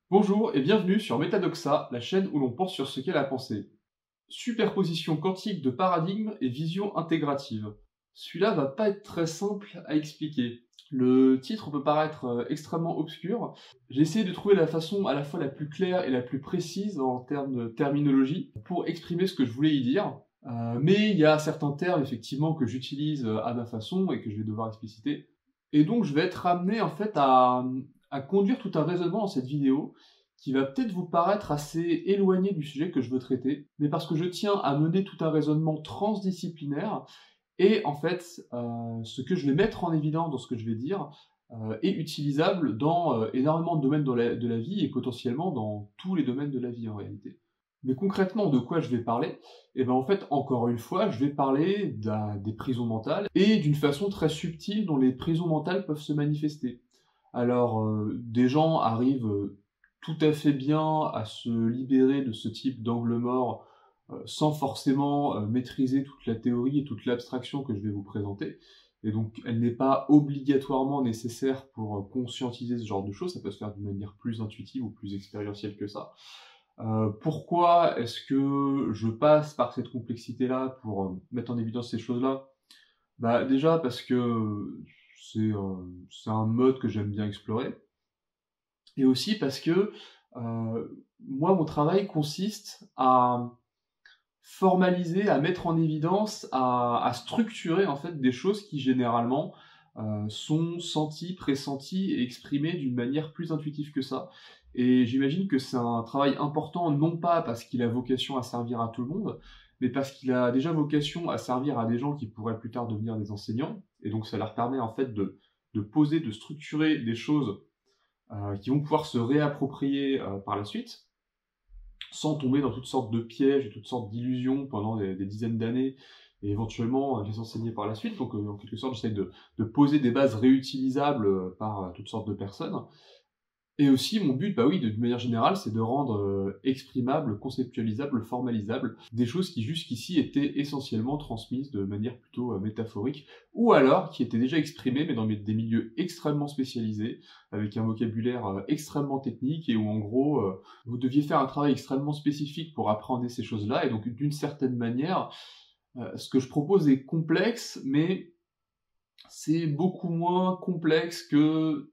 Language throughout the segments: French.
Bonjour et bienvenue sur Metadoxa, la chaîne où l'on pense sur ce qu'est la pensée. Superposition quantique de paradigmes et vision intégrative. Celui-là va pas être très simple à expliquer. Le titre peut paraître extrêmement obscur. J'ai essayé de trouver la façon à la fois la plus claire et la plus précise en termes de terminologie pour exprimer ce que je voulais y dire. Mais il y a certains termes effectivement que j'utilise à ma façon et que je vais devoir expliciter. Et donc je vais être amené en fait à conduire tout un raisonnement dans cette vidéo qui va peut-être vous paraître assez éloigné du sujet que je veux traiter, mais parce que je tiens à mener tout un raisonnement transdisciplinaire, et en fait, ce que je vais mettre en évidence dans ce que je vais dire est utilisable dans énormément de domaines de la vie, et potentiellement dans tous les domaines de la vie en réalité. Mais concrètement, de quoi je vais parler? Eh ben en fait, encore une fois, je vais parler des prisons mentales, et d'une façon très subtile dont les prisons mentales peuvent se manifester. Alors, des gens arrivent tout à fait bien à se libérer de ce type d'angle mort, sans forcément maîtriser toute la théorie et toute l'abstraction que je vais vous présenter. Et donc, elle n'est pas obligatoirement nécessaire pour conscientiser ce genre de choses, ça peut se faire d'une manière plus intuitive ou plus expérientielle que ça. Pourquoi est-ce que je passe par cette complexité-là pour mettre en évidence ces choses-là? Bah, déjà parce que c'est un mode que j'aime bien explorer, et aussi parce que moi, mon travail consiste à formaliser, à mettre en évidence, à structurer en fait des choses qui généralement sont senties, pressenties et exprimées d'une manière plus intuitive que ça. Et j'imagine que c'est un travail important, non pas parce qu'il a vocation à servir à tout le monde, mais parce qu'il a déjà vocation à servir à des gens qui pourraient plus tard devenir des enseignants. Et donc ça leur permet en fait de poser, de structurer des choses qui vont pouvoir se réapproprier par la suite, sans tomber dans toutes sortes de pièges et toutes sortes d'illusions pendant des dizaines d'années, et éventuellement les enseigner par la suite. Donc en quelque sorte, j'essaie de poser des bases réutilisables par toutes sortes de personnes. Et aussi, mon but, bah oui, d'une manière générale, c'est de rendre exprimable, conceptualisable, formalisable, des choses qui jusqu'ici étaient essentiellement transmises de manière plutôt métaphorique, ou alors qui étaient déjà exprimées, mais dans des milieux extrêmement spécialisés, avec un vocabulaire extrêmement technique, et où en gros, vous deviez faire un travail extrêmement spécifique pour appréhender ces choses-là, et donc d'une certaine manière, ce que je propose est complexe, mais c'est beaucoup moins complexe que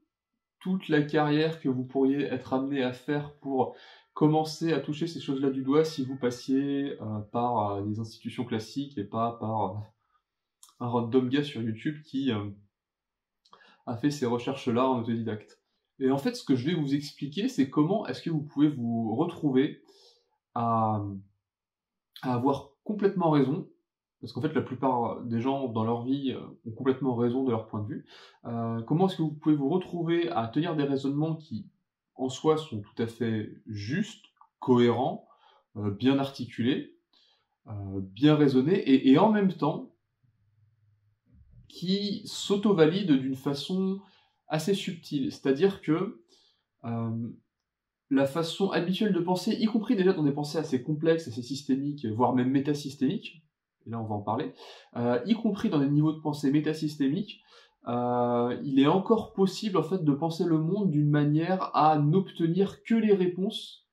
toute la carrière que vous pourriez être amené à faire pour commencer à toucher ces choses-là du doigt si vous passiez par des institutions classiques et pas par un random gars sur YouTube qui a fait ces recherches-là en autodidacte. Et en fait, ce que je vais vous expliquer, c'est comment est-ce que vous pouvez vous retrouver à, à avoir complètement raison, parce qu'en fait, la plupart des gens dans leur vie ont complètement raison de leur point de vue. Comment est-ce que vous pouvez vous retrouver à tenir des raisonnements qui, en soi, sont tout à fait justes, cohérents, bien articulés, bien raisonnés, et en même temps, qui s'auto-valident d'une façon assez subtile. C'est-à-dire que euh, la façon habituelle de penser, y compris déjà dans des pensées assez complexes, assez systémiques, voire même métasystémiques, et là on va en parler, y compris dans des niveaux de pensée métasystémiques, il est encore possible en fait de penser le monde d'une manière à n'obtenir que les réponses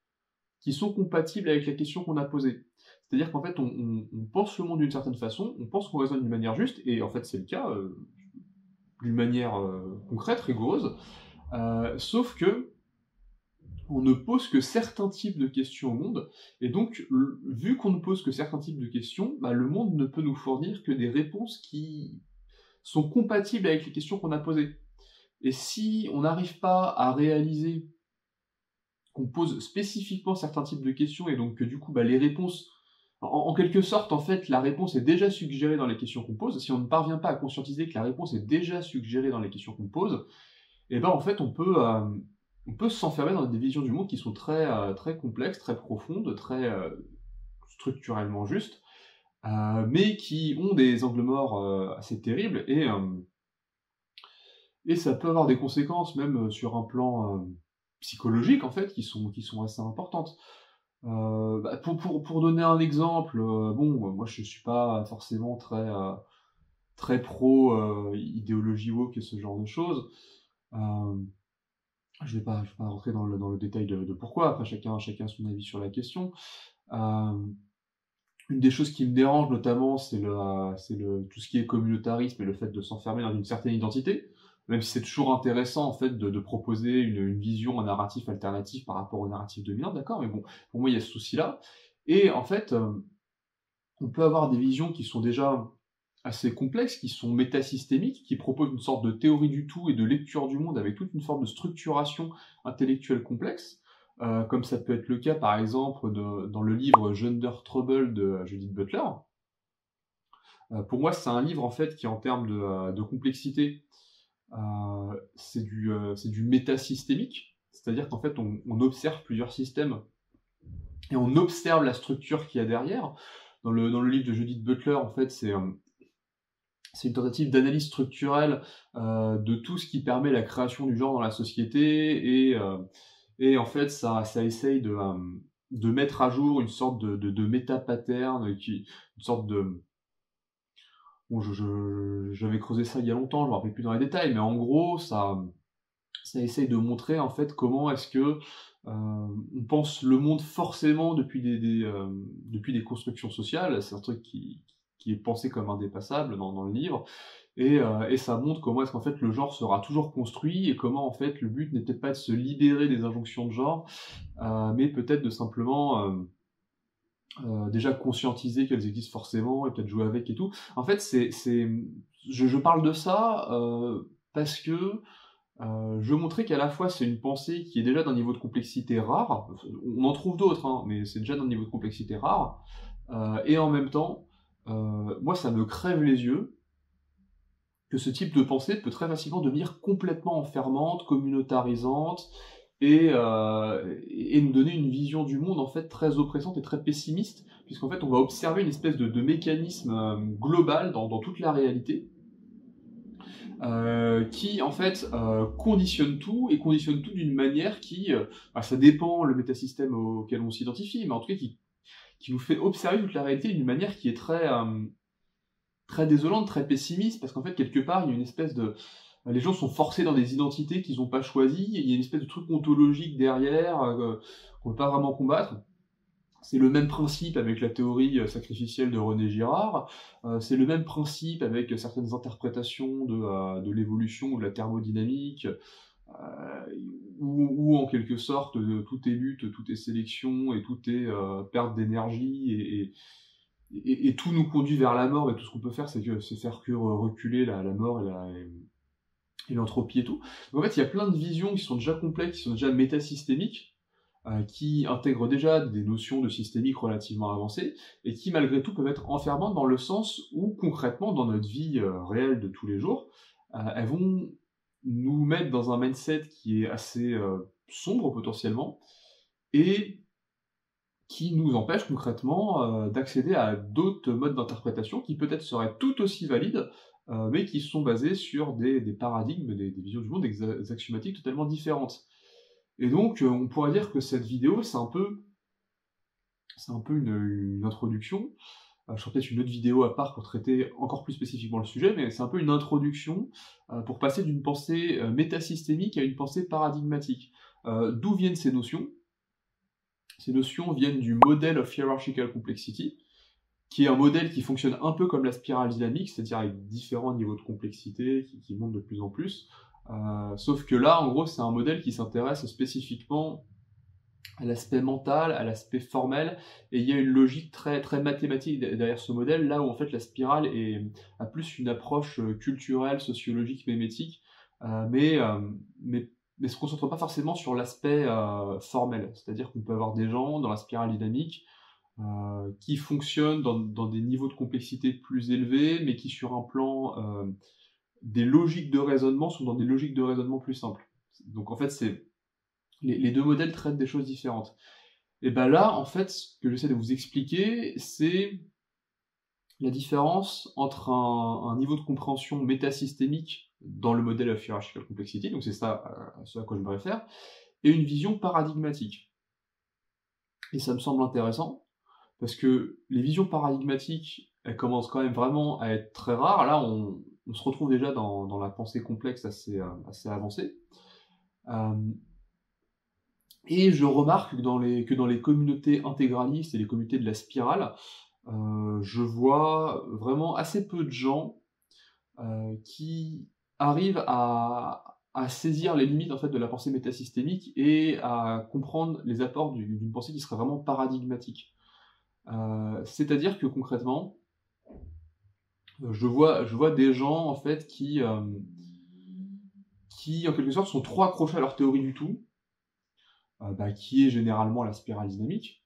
qui sont compatibles avec la question qu'on a posée. C'est-à-dire qu'en fait on pense le monde d'une certaine façon, on pense qu'on raisonne d'une manière juste, et en fait c'est le cas d'une manière concrète, rigoureuse, sauf que on ne pose que certains types de questions au monde, et donc, vu qu'on ne pose que certains types de questions, bah, le monde ne peut nous fournir que des réponses qui sont compatibles avec les questions qu'on a posées. Et si on n'arrive pas à réaliser qu'on pose spécifiquement certains types de questions, et donc que du coup, bah, les réponses, en quelque sorte, en fait, la réponse est déjà suggérée dans les questions qu'on pose, si on ne parvient pas à conscientiser que la réponse est déjà suggérée dans les questions qu'on pose, et ben en fait on peut s'enfermer dans des visions du monde qui sont très complexes, très profondes, très structurellement justes, mais qui ont des angles morts assez terribles, et ça peut avoir des conséquences même sur un plan psychologique en fait qui sont assez importantes. Bah, pour donner un exemple, bon, moi je suis pas forcément très pro idéologie woke et ce genre de choses. Euh, Je vais pas rentrer dans le détail de pourquoi, après chacun a son avis sur la question. Hem, une des choses qui me dérange notamment, c'est tout ce qui est communautarisme et le fait de s'enfermer dans une certaine identité. Même si c'est toujours intéressant en fait de proposer une vision, un narratif alternatif par rapport au narratif dominant, d'accord? Mais bon, pour moi il y a ce souci-là et en fait, on peut avoir des visions qui sont déjà assez complexes, qui sont métasystémiques, qui proposent une sorte de théorie du tout et de lecture du monde avec toute une forme de structuration intellectuelle complexe, comme ça peut être le cas par exemple dans le livre Gender Trouble de Judith Butler. Pour moi, c'est un livre en fait qui en termes de complexité, c'est du métasystémique, c'est-à-dire qu'en fait on observe plusieurs systèmes et on observe la structure qu'il y a derrière. Dans le livre de Judith Butler, en fait, c'est une tentative d'analyse structurelle de tout ce qui permet la création du genre dans la société et en fait ça essaye de mettre à jour une sorte de méta-pattern, une sorte de... Bon, j'avais creusé ça il y a longtemps, je me rappelle plus dans les détails, mais en gros ça essaye de montrer en fait comment est-ce que on pense le monde forcément depuis des constructions sociales. C'est un truc qui est pensé comme indépassable dans le livre, et ça montre comment est-ce qu'en fait le genre sera toujours construit et comment en fait le but n'est peut-être pas de se libérer des injonctions de genre, mais peut-être de simplement déjà conscientiser qu'elles existent forcément et peut-être jouer avec et tout. En fait, je parle de ça parce que je montrais qu'à la fois c'est une pensée qui est déjà d'un niveau de complexité rare, on en trouve d'autres, hein, mais c'est déjà d'un niveau de complexité rare, et en même temps, moi ça me crève les yeux que ce type de pensée peut très facilement devenir complètement enfermante, communautarisante, et nous donner une vision du monde en fait très oppressante et très pessimiste, puisqu'en fait on va observer une espèce de mécanisme global dans toute la réalité, qui en fait conditionne tout, et conditionne tout d'une manière qui, ça dépend le métasystème auquel on s'identifie, mais en tout cas qui nous fait observer toute la réalité d'une manière qui est très désolante, très pessimiste, parce qu'en fait quelque part il y a une espèce de... Les gens sont forcés dans des identités qu'ils n'ont pas choisies, et il y a une espèce de truc ontologique derrière qu'on ne peut pas vraiment combattre. C'est le même principe avec la théorie sacrificielle de René Girard, c'est le même principe avec certaines interprétations de l'évolution ou de la thermodynamique, où en quelque sorte tout est lutte, tout est sélection et tout est perte d'énergie, et tout nous conduit vers la mort, et tout ce qu'on peut faire c'est faire que reculer la mort et l'entropie et tout. Donc en fait il y a plein de visions qui sont déjà complexes, qui sont déjà métasystémiques, qui intègrent déjà des notions de systémique relativement avancées, et qui malgré tout peuvent être enfermantes dans le sens où concrètement dans notre vie réelle de tous les jours, elles vont nous mettre dans un mindset qui est assez sombre potentiellement, et qui nous empêche concrètement d'accéder à d'autres modes d'interprétation qui peut-être seraient tout aussi valides, mais qui sont basés sur des paradigmes, des visions du monde, des axiomatiques totalement différentes. Et donc, on pourrait dire que cette vidéo, c'est un peu une introduction. Je ferai peut-être une autre vidéo à part pour traiter encore plus spécifiquement le sujet, mais c'est un peu une introduction pour passer d'une pensée métasystémique à une pensée paradigmatique. D'où viennent ces notions? Ces notions viennent du modèle of hierarchical complexity, qui est un modèle qui fonctionne un peu comme la spirale dynamique, c'est-à-dire avec différents niveaux de complexité qui montent de plus en plus. Sauf que là, en gros, c'est un modèle qui s'intéresse spécifiquement à l'aspect mental, à l'aspect formel, et il y a une logique très, très mathématique derrière ce modèle, là où en fait la spirale a plus une approche culturelle, sociologique, mémétique, mais, mais se concentre pas forcément sur l'aspect formel. C'est-à-dire qu'on peut avoir des gens dans la spirale dynamique qui fonctionnent dans des niveaux de complexité plus élevés, mais qui sur un plan des logiques de raisonnement sont dans des logiques de raisonnement plus simples. Donc en fait, les deux modèles traitent des choses différentes. Et ben là, en fait, ce que j'essaie de vous expliquer, c'est la différence entre un niveau de compréhension métasystémique dans le modèle of hierarchical complexity, donc c'est ça à ce à quoi je me réfère, et une vision paradigmatique. Et ça me semble intéressant, parce que les visions paradigmatiques, elles commencent quand même vraiment à être très rares. Là, on se retrouve déjà dans la pensée complexe assez avancée. Et je remarque que dans les communautés intégralistes et les communautés de la spirale, je vois vraiment assez peu de gens qui arrivent à saisir les limites en fait de la pensée métasystémique et à comprendre les apports d'une pensée qui serait vraiment paradigmatique. C'est-à-dire que concrètement, je vois des gens en fait qui en quelque sorte sont trop accrochés à leur théorie du tout, qui est généralement la spirale dynamique.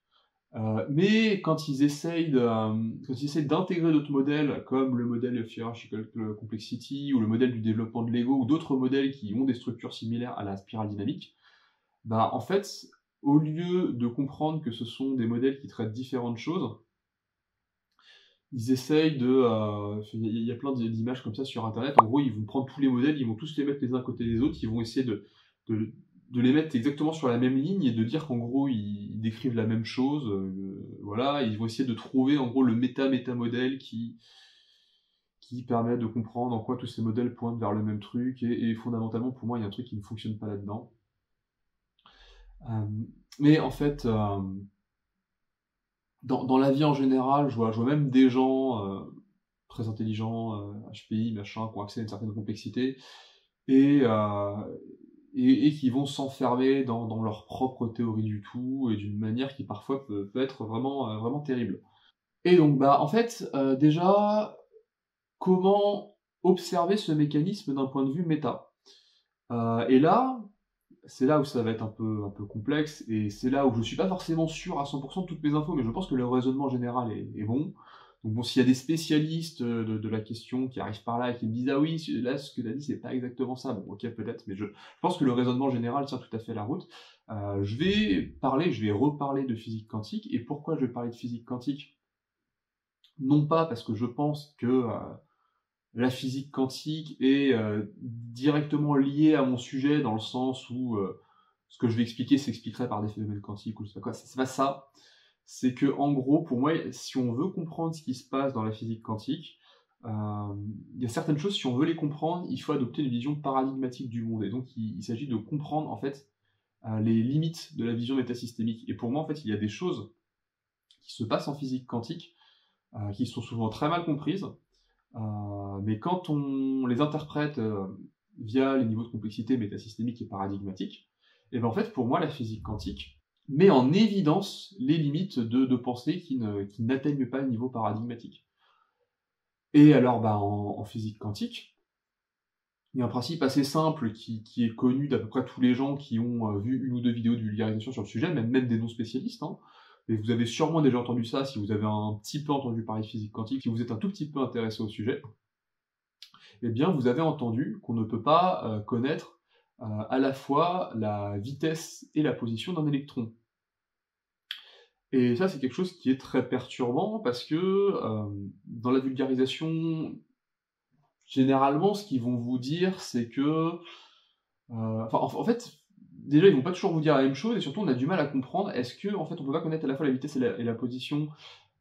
Mais quand ils essayent d'intégrer d'autres modèles, comme le modèle of Hierarchical Complexity, ou le modèle du développement de l'ego, ou d'autres modèles qui ont des structures similaires à la spirale dynamique, en fait, au lieu de comprendre que ce sont des modèles qui traitent différentes choses, ils essayent il y a plein d'images comme ça sur Internet, en gros, ils vont prendre tous les modèles, ils vont tous les mettre les uns à côté des autres, ils vont essayer de, de les mettre exactement sur la même ligne et de dire qu'en gros, ils décrivent la même chose, voilà, ils vont essayer de trouver, en gros, le méta-modèle qui permet de comprendre en quoi tous ces modèles pointent vers le même truc, et fondamentalement, pour moi, il y a un truc qui ne fonctionne pas là-dedans. Mais en fait, dans la vie en général, je vois même des gens très intelligents, HPI, machin, qui ont accès à une certaine complexité, et, euh, et qui vont s'enfermer dans leur propre théorie du tout, et d'une manière qui parfois peut être vraiment, vraiment terrible. Et donc, en fait, déjà, comment observer ce mécanisme d'un point de vue méta? Et là, c'est là où ça va être un peu complexe, et c'est là où je ne suis pas forcément sûr à 100% de toutes mes infos, mais je pense que le raisonnement général est bon. Donc bon, s'il y a des spécialistes de la question qui arrivent par là et qui me disent «Ah oui, là, ce que tu as dit, c'est pas exactement ça», bon, ok, peut-être, mais je pense que le raisonnement général tient tout à fait la route. Je vais reparler de physique quantique, et pourquoi je vais parler de physique quantique? Non pas parce que je pense que la physique quantique est directement liée à mon sujet, dans le sens où ce que je vais expliquer s'expliquerait par des phénomènes quantiques ou je sais pas quoi. C'est pas ça. C'est que, en gros, pour moi, si on veut comprendre ce qui se passe dans la physique quantique, il y a certaines choses, si on veut les comprendre, il faut adopter une vision paradigmatique du monde. Et donc, il s'agit de comprendre, en fait, les limites de la vision métasystémique. Et pour moi, en fait, il y a des choses qui se passent en physique quantique qui sont souvent très mal comprises, mais quand on les interprète via les niveaux de complexité métasystémique et paradigmatique, et en fait, pour moi, la physique quantique met en évidence les limites de pensée qui n'atteignent pas le niveau paradigmatique. Et alors, en physique quantique, il y a un principe assez simple qui est connu d'à peu près tous les gens qui ont vu une ou deux vidéos de vulgarisation sur le sujet, même des non-spécialistes, hein. Et vous avez sûrement déjà entendu ça si vous avez un petit peu entendu parler de physique quantique, si vous êtes un tout petit peu intéressé au sujet. Eh bien, vous avez entendu qu'on ne peut pas connaître à la fois la vitesse et la position d'un électron. Et ça, c'est quelque chose qui est très perturbant parce que dans la vulgarisation, généralement, ce qu'ils vont vous dire, c'est que... en fait, déjà, ils vont pas toujours vous dire la même chose, et surtout, on a du mal à comprendre, est-ce que, en fait, on peut pas connaître à la fois la vitesse et la position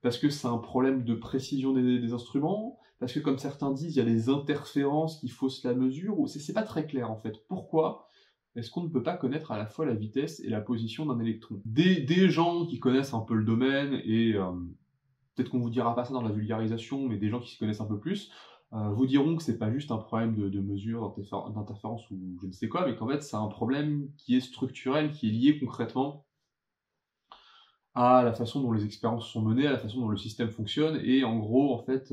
parce que c'est un problème de précision des instruments, parce que comme certains disent, il y a des interférences qui faussent la mesure, ou c'est pas très clair en fait. Pourquoi est-ce qu'on ne peut pas connaître à la fois la vitesse et la position d'un électron? Des gens qui connaissent un peu le domaine, et peut-être qu'on vous dira pas ça dans la vulgarisation, mais des gens qui s'y connaissent un peu plus, vous diront que c'est pas juste un problème de mesure, d'interférence ou je ne sais quoi, mais qu'en fait c'est un problème qui est structurel, qui est lié concrètement à la façon dont les expériences sont menées, à la façon dont le système fonctionne, et en gros, en fait,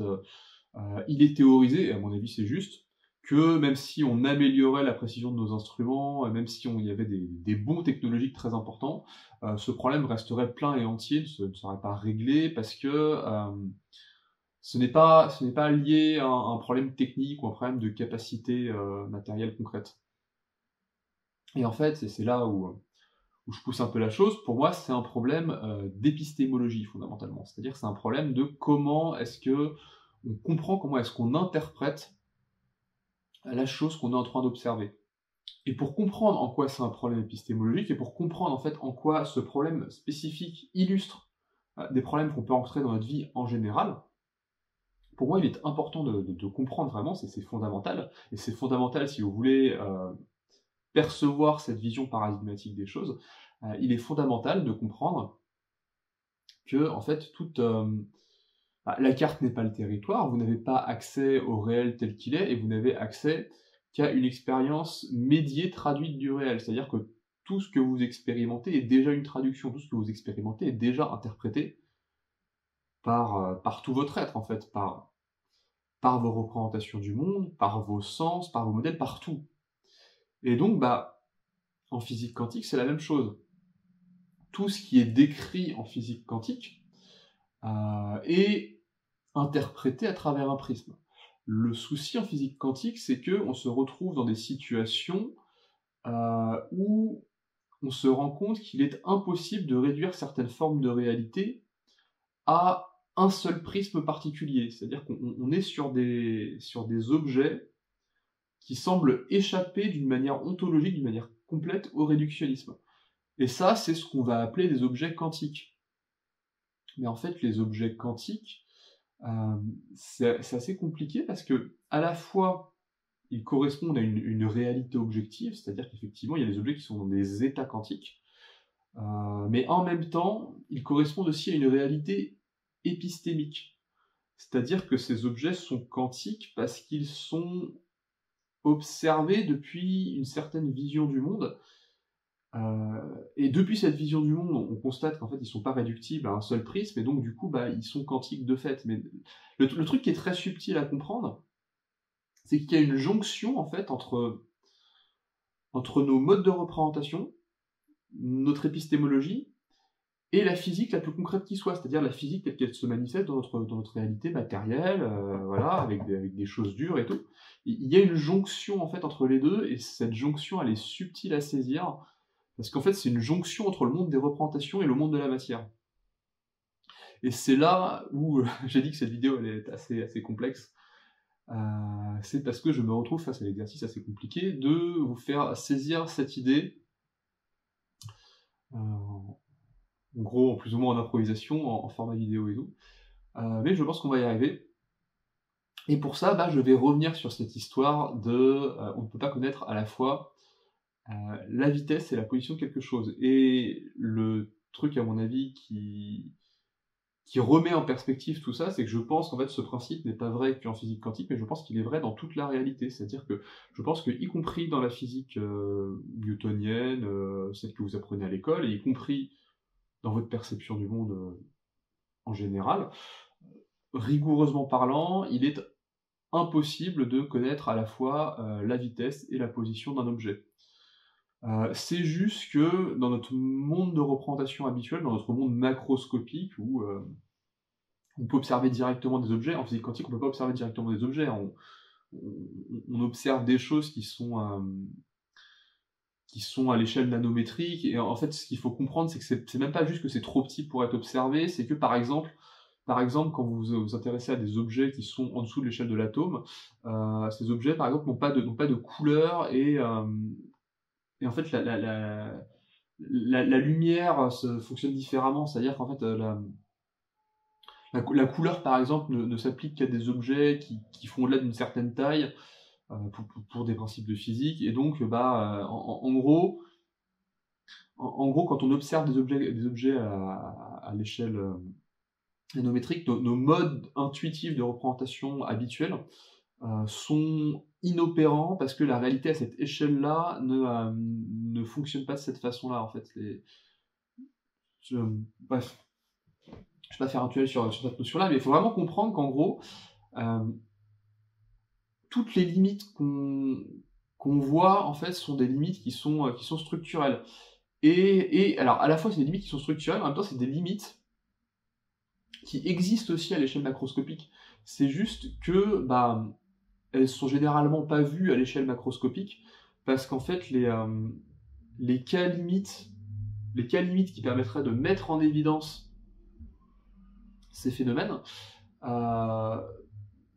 il est théorisé, et à mon avis c'est juste, que même si on améliorait la précision de nos instruments, même si il y avait des bons technologiques très importants, ce problème resterait plein et entier, ne serait pas réglé, parce que ce n'est pas lié à un problème technique ou un problème de capacité matérielle concrète. Et en fait, c'est là où je pousse un peu la chose, pour moi, c'est un problème d'épistémologie, fondamentalement. C'est-à-dire que c'est un problème de comment est-ce que on comprend, comment est-ce qu'on interprète la chose qu'on est en train d'observer. Et pour comprendre en quoi c'est un problème épistémologique, et pour comprendre en fait en quoi ce problème spécifique illustre des problèmes qu'on peut rencontrer dans notre vie en général, pour moi, il est important de comprendre vraiment, c'est fondamental, et c'est fondamental si vous voulez percevoir cette vision paradigmatique des choses, il est fondamental de comprendre que, en fait, la carte n'est pas le territoire, vous n'avez pas accès au réel tel qu'il est, et vous n'avez accès qu'à une expérience médiée, traduite du réel. C'est-à-dire que tout ce que vous expérimentez est déjà une traduction, tout ce que vous expérimentez est déjà interprété par tout votre être, en fait, par vos représentations du monde, par vos sens, par vos modèles, par tout. Et donc, en physique quantique, c'est la même chose. Tout ce qui est décrit en physique quantique est interprété à travers un prisme. Le souci en physique quantique, c'est qu'on se retrouve dans des situations où on se rend compte qu'il est impossible de réduire certaines formes de réalité à un seul prisme particulier. C'est-à-dire qu'on est sur des objets qui semblent échapper d'une manière ontologique, d'une manière complète au réductionnisme. Et ça, c'est ce qu'on va appeler des objets quantiques. Mais en fait, les objets quantiques, c'est assez compliqué parce que, à la fois, ils correspondent à une réalité objective, c'est-à-dire qu'effectivement, il y a des objets qui sont dans des états quantiques, mais en même temps, ils correspondent aussi à une réalité épistémique. C'est-à-dire que ces objets sont quantiques parce qu'ils sont observés depuis une certaine vision du monde, et depuis cette vision du monde, on constate qu'en fait, ils sont pas réductibles à un seul prisme, et donc du coup, ils sont quantiques de fait. Mais le truc qui est très subtil à comprendre, c'est qu'il y a une jonction, en fait, entre nos modes de représentation, notre épistémologie, et la physique la plus concrète qui soit, c'est-à-dire la physique telle qu'elle se manifeste dans notre réalité matérielle, voilà, avec des choses dures et tout. Il y a une jonction, en fait, entre les deux, et cette jonction, elle est subtile à saisir, parce qu'en fait, c'est une jonction entre le monde des représentations et le monde de la matière. Et c'est là où j'ai dit que cette vidéo elle est assez complexe. C'est parce que je me retrouve face à l'exercice assez compliqué de vous faire saisir cette idée, en gros, plus ou moins en improvisation, en format vidéo et tout. Mais je pense qu'on va y arriver. Et pour ça, je vais revenir sur cette histoire de on ne peut pas connaître à la fois la vitesse et la position de quelque chose. Et le truc, à mon avis, qui remet en perspective tout ça, c'est que je pense qu'en fait ce principe n'est pas vrai qu'en physique quantique, mais je pense qu'il est vrai dans toute la réalité. C'est-à-dire que je pense que, y compris dans la physique newtonienne, celle que vous apprenez à l'école, et y compris dans votre perception du monde en général, rigoureusement parlant, il est impossible de connaître à la fois la vitesse et la position d'un objet. C'est juste que dans notre monde de représentation habituel, dans notre monde macroscopique, où on peut observer directement des objets, en physique quantique on ne peut pas observer directement des objets, on observe des choses qui sont à l'échelle nanométrique, et en fait ce qu'il faut comprendre, c'est que c'est même pas juste que c'est trop petit pour être observé, c'est que par exemple, quand vous vous intéressez à des objets qui sont en dessous de l'échelle de l'atome, ces objets par exemple n'ont pas de couleur, et en fait la lumière fonctionne différemment, c'est-à-dire qu'en fait la couleur, par exemple, ne s'applique qu'à des objets qui font au-delà d'une certaine taille, pour des principes de physique, et donc, en gros, quand on observe des objets à l'échelle nanométrique, nos modes intuitifs de représentation habituels sont inopérants, parce que la réalité à cette échelle-là ne fonctionne pas de cette façon-là, en fait. Bref. Je ne vais pas faire un tunnel sur cette notion-là, mais il faut vraiment comprendre qu'en gros, toutes les limites qu'on voit, en fait, sont des limites qui sont structurelles. Et alors, à la fois, c'est des limites qui sont structurelles, en même temps, c'est des limites qui existent aussi à l'échelle macroscopique. C'est juste que, elles sont généralement pas vues à l'échelle macroscopique, parce qu'en fait, les cas limites qui permettraient de mettre en évidence ces phénomènes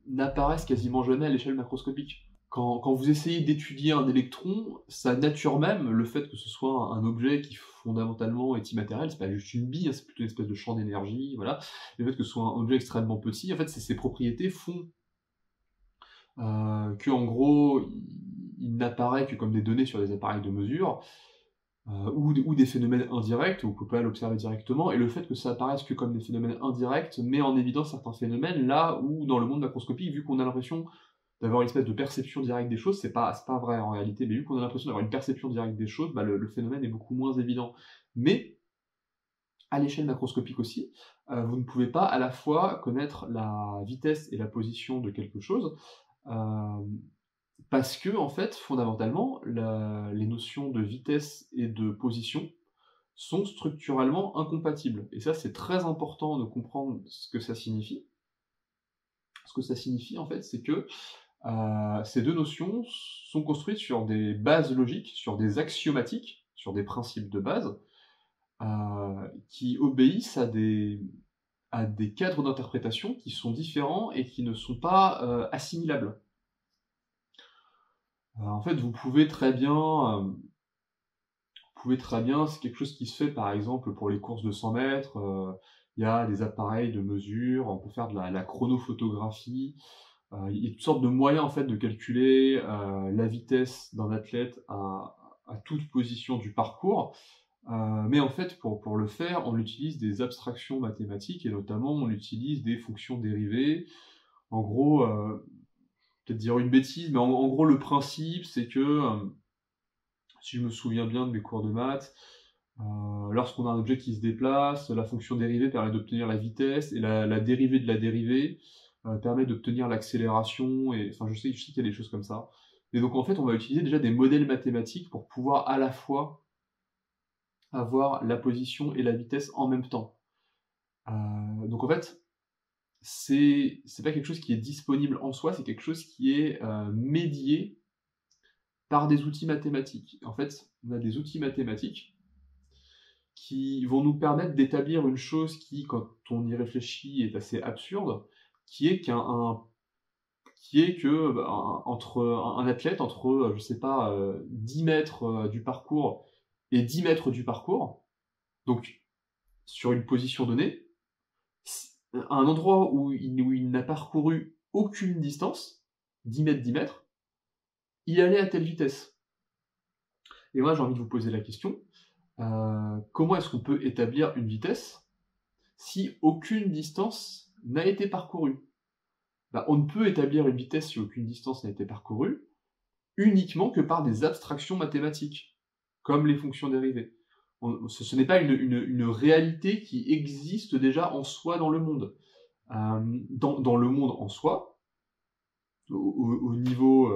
n'apparaissent quasiment jamais à l'échelle macroscopique. Quand vous essayez d'étudier un électron, sa nature même, le fait que ce soit un objet qui fondamentalement est immatériel, c'est pas juste une bille, c'est plutôt une espèce de champ d'énergie, voilà. Le fait que ce soit un objet extrêmement petit, en fait, ses propriétés font que, en gros, il n'apparaît que comme des données sur des appareils de mesure, ou des phénomènes indirects, où on peut pas l'observer directement, et le fait que ça apparaisse que comme des phénomènes indirects met en évidence certains phénomènes, là où dans le monde macroscopique, vu qu'on a l'impression d'avoir une espèce de perception directe des choses, c'est pas vrai en réalité, mais vu qu'on a l'impression d'avoir une perception directe des choses, bah, le phénomène est beaucoup moins évident. Mais, à l'échelle macroscopique aussi, vous ne pouvez pas à la fois connaître la vitesse et la position de quelque chose, euh, parce que, en fait, fondamentalement, les notions de vitesse et de position sont structurellement incompatibles. Et ça, c'est très important de comprendre ce que ça signifie. Ce que ça signifie, en fait, c'est que ces deux notions sont construites sur des bases logiques, sur des axiomatiques, sur des principes de base, qui obéissent à des cadres d'interprétation qui sont différents et qui ne sont pas assimilables. En fait, vous pouvez très bien, c'est quelque chose qui se fait par exemple pour les courses de 100 mètres, il y a des appareils de mesure, on peut faire de la chronophotographie, il y a toutes sortes de moyens en fait de calculer la vitesse d'un athlète à toute position du parcours. Mais en fait, pour le faire, on utilise des abstractions mathématiques et notamment on utilise des fonctions dérivées. En gros, peut-être dire une bêtise, mais en gros le principe c'est que, si je me souviens bien de mes cours de maths, lorsqu'on a un objet qui se déplace, la fonction dérivée permet d'obtenir la vitesse, et la dérivée de la dérivée permet d'obtenir l'accélération, et enfin je sais qu'il y a des choses comme ça. Et donc en fait on va utiliser déjà des modèles mathématiques pour pouvoir à la fois avoir la position et la vitesse en même temps. Donc en fait, c'est pas quelque chose qui est disponible en soi, c'est quelque chose qui est médié par des outils mathématiques. En fait, on a des outils mathématiques qui vont nous permettre d'établir une chose qui, quand on y réfléchit, est assez absurde, qui est que entre un athlète, entre, je sais pas, 10 mètres du parcours et 10 mètres du parcours, donc sur une position donnée, à un endroit où il n'a parcouru aucune distance, 10 mètres, 10 mètres, il allait à telle vitesse. Et moi, j'ai envie de vous poser la question, comment est-ce qu'on peut établir une vitesse si aucune distance n'a été parcourue? On ne peut établir une vitesse si aucune distance n'a été parcourue uniquement que par des abstractions mathématiques, comme les fonctions dérivées. Ce n'est pas une réalité qui existe déjà en soi dans le monde. Dans le monde en soi, au niveau,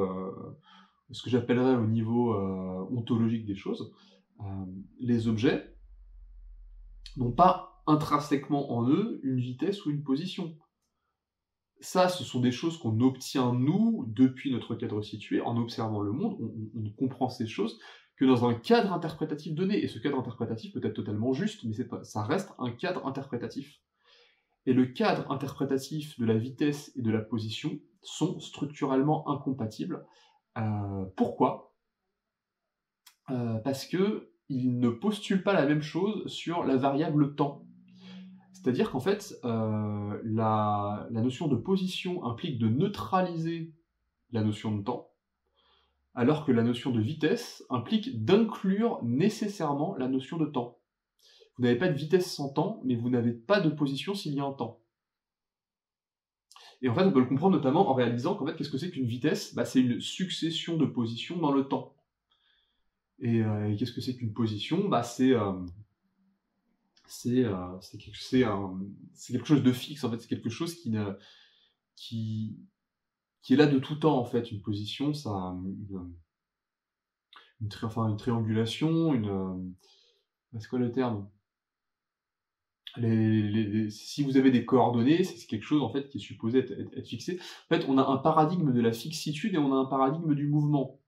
ce que j'appellerais au niveau ontologique des choses, les objets n'ont pas intrinsèquement en eux une vitesse ou une position. Ça, ce sont des choses qu'on obtient, nous, depuis notre cadre situé, en observant le monde. On ne comprend ces choses que dans un cadre interprétatif donné. Et ce cadre interprétatif peut être totalement juste, mais ça reste un cadre interprétatif. Et le cadre interprétatif de la vitesse et de la position sont structurellement incompatibles. Pourquoi ? Parce qu'ils ne postulent pas la même chose sur la variable temps. C'est-à-dire qu'en fait, la notion de position implique de neutraliser la notion de temps, alors que la notion de vitesse implique d'inclure nécessairement la notion de temps. Vous n'avez pas de vitesse sans temps, mais vous n'avez pas de position s'il y a un temps. Et en fait, on peut le comprendre notamment en réalisant qu'en fait, qu'est-ce que c'est qu'une vitesse ? C'est une succession de positions dans le temps. Et qu'est-ce que c'est qu'une position ? C'est quelque chose de fixe, en fait, c'est quelque chose qui est là de tout temps, en fait. Une position, ça a une triangulation, c'est quoi le terme ? Si vous avez des coordonnées, c'est quelque chose, en fait, qui est supposé être fixé. En fait, on a un paradigme de la fixitude et on a un paradigme du mouvement.